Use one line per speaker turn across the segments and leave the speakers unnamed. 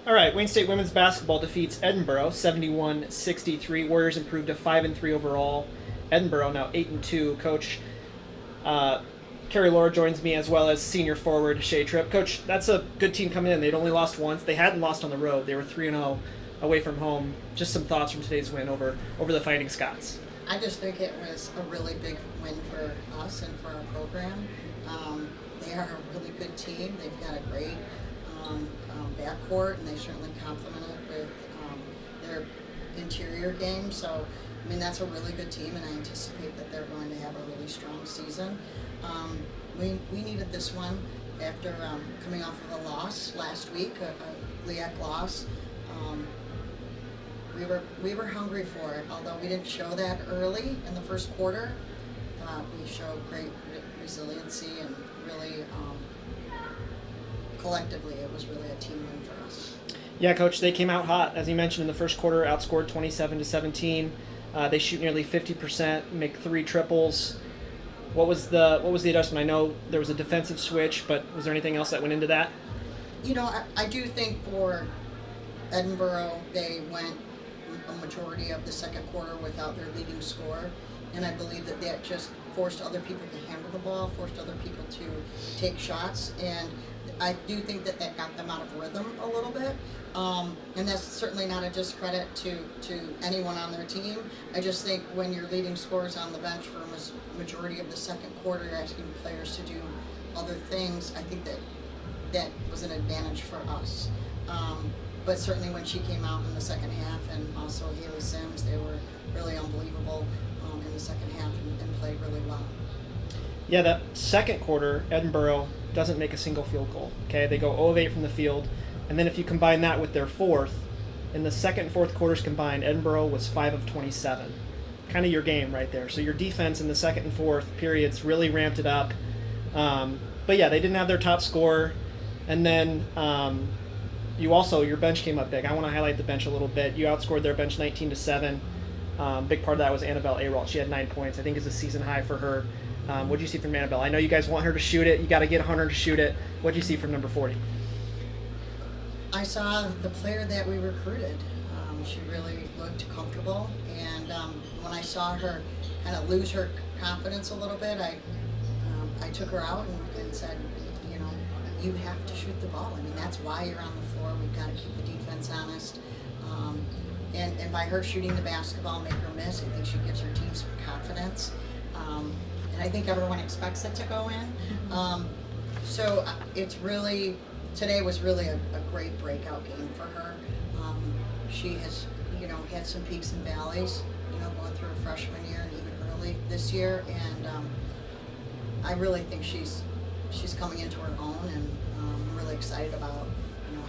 All right, Wayne State women's basketball defeats Edinboro 71-63. Warriors improved to 5-3 overall. Edinboro now 8-2. Coach Carrie Lohr joins me, as well as senior forward Shea Tripp. Coach, that's a good team coming in. They'd only lost once. They hadn't lost on the road. They were 3-0 away from home. Just some thoughts from today's win over the Fighting Scots.
I just think it was a really big win for us and for our program. They are a really good team. They've got a great backcourt, and they certainly complement it with their interior game. So, I mean, that's a really good team, and I anticipate that they're going to have a really strong season. We needed this one after coming off of a loss last week, a LEAC loss. We were hungry for it, although we didn't show that early in the first quarter. We showed great resiliency, and really collectively it was really a team win for us.
Yeah, Coach, they came out hot. As you mentioned, in the first quarter, outscored 27-17. They shoot nearly 50%, make 3 triples. What was the adjustment? I know there was a defensive switch, but was there anything else that went into that?
You know, I do think for Edinboro, they went a majority of the second quarter without their leading scorer, and I believe that just forced other people to handle the ball, forced other people to take shots, and I do think that got them out of rhythm a little bit, and that's certainly not a discredit to anyone on their team. I just think when your leading scorer's on the bench for a majority of the second quarter, you're asking players to do other things. I think that was an advantage for us. But certainly when she came out in the second half, and also Haley Sims, they were really unbelievable in the second half and played really well.
Yeah, that second quarter, Edinboro doesn't make a single field goal. Okay, they go 0 of 8 from the field, and then if you combine that with their fourth, in the second and fourth quarters combined, Edinboro was 5 of 27. Kind of your game right there. So your defense in the second and fourth periods really ramped it up. But yeah, they didn't have their top scorer, and then your bench came up big. I want to highlight the bench a little bit. You outscored their bench 19-7. Big part of that was Annabelle Aralt. She had 9 points. I think is a season high for her. What did you see from Annabelle? I know you guys want her to shoot it. You got to get Hunter to shoot it. What did you see from number 40?
I saw the player that we recruited. She really looked comfortable, and when I saw her kind of lose her confidence a little bit, I took her out and said, you know, you have to shoot the ball. I mean, that's why you're on the floor. We've got to keep the defense honest. And by her shooting the basketball, make her miss, I think she gives her team some confidence. And I think everyone expects it to go in. So today was really a great breakout game for her. She has, had some peaks and valleys, going through her freshman year and even early this year. And I really think she's coming into her own, and I'm really excited about,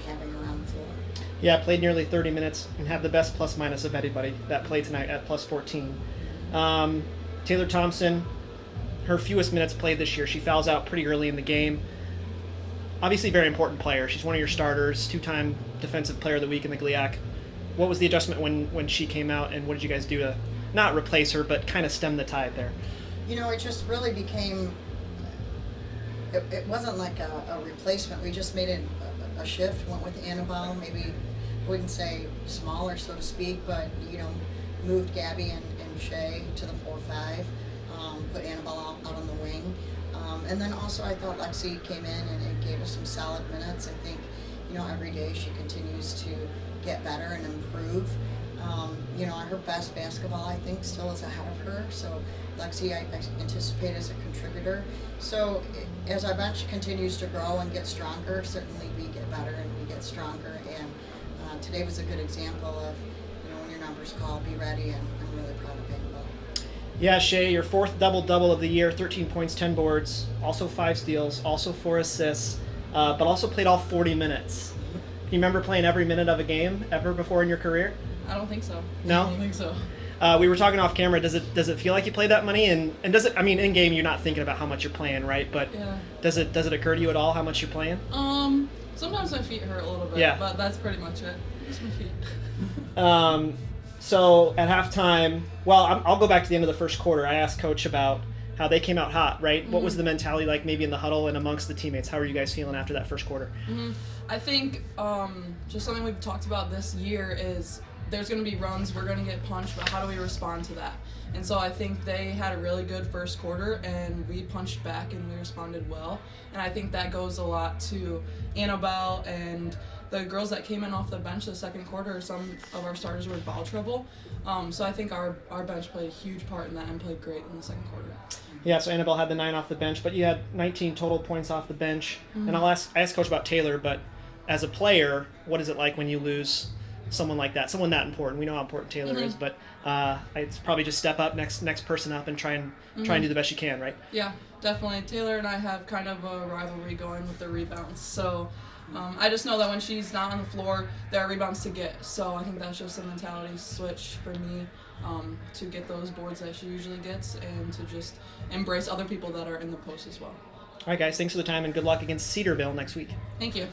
having her on the floor.
Yeah, played nearly 30 minutes and had the best plus minus of anybody that played tonight at plus 14. Taylor Thompson, her fewest minutes played this year. She fouls out pretty early in the game. Obviously, very important player. She's one of your starters, 2-time Defensive Player of the Week in the GLIAC. What was the adjustment when she came out, and what did you guys do to not replace her, but kind of stem the tide there?
It just really became. It wasn't like a replacement. We just made a shift. Went with Annabelle. Maybe wouldn't say smaller, so to speak, but moved Gabby and Shea to the 4-5. Put Annabelle out on the wing. And then also I thought Lexi came in and it gave us some solid minutes. I think, every day she continues to get better and improve. Her best basketball, I think, still is ahead of her. So Lexi, I anticipate as a contributor. So as our bench continues to grow and get stronger, certainly we get better and we get stronger. And today was a good example of, when your numbers call, be ready, and I'm really proud of Annabelle.
Yeah, Shea, your fourth double-double of the year, 13 points, 10 boards, also 5 steals, also 4 assists, but also played all 40 minutes. Do you remember playing every minute of a game ever before in your career?
I don't think so.
No?
I don't think so.
We were talking off camera. Does it feel like you played that money? And does it? I mean, in game you're not thinking about how much you're playing, right? But
yeah.
Does it occur to you at all how much you're playing?
Sometimes my feet hurt a little bit.
Yeah.
But that's pretty much it. Just my feet.
So at halftime, I'll go back to the end of the first quarter. I asked Coach about how they came out hot, right? Mm-hmm. What was the mentality like maybe in the huddle and amongst the teammates? How are you guys feeling after that first quarter?
Mm-hmm. I think just something we've talked about this year is there's going to be runs, we're going to get punched, but how do we respond to that? And so I think they had a really good first quarter, and we punched back and we responded well. And I think that goes a lot to Annabelle and the girls that came in off the bench the second quarter. Some of our starters were in foul trouble. So I think our bench played a huge part in that and played great in the second quarter.
Yeah, so Annabelle had the 9 off the bench, but you had 19 total points off the bench. Mm-hmm. And I asked Coach about Taylor, but as a player, what is it like when you lose someone like that, someone that important? We know how important Taylor is, but it's probably just step up, next person up, and try and do the best you can, right?
Yeah, definitely. Taylor and I have kind of a rivalry going with the rebounds, so I just know that when she's not on the floor, there are rebounds to get. So I think that's just a mentality switch for me to get those boards that she usually gets and to just embrace other people that are in the post as well.
All right, guys, thanks for the time, and good luck against Cedarville next week.
Thank you.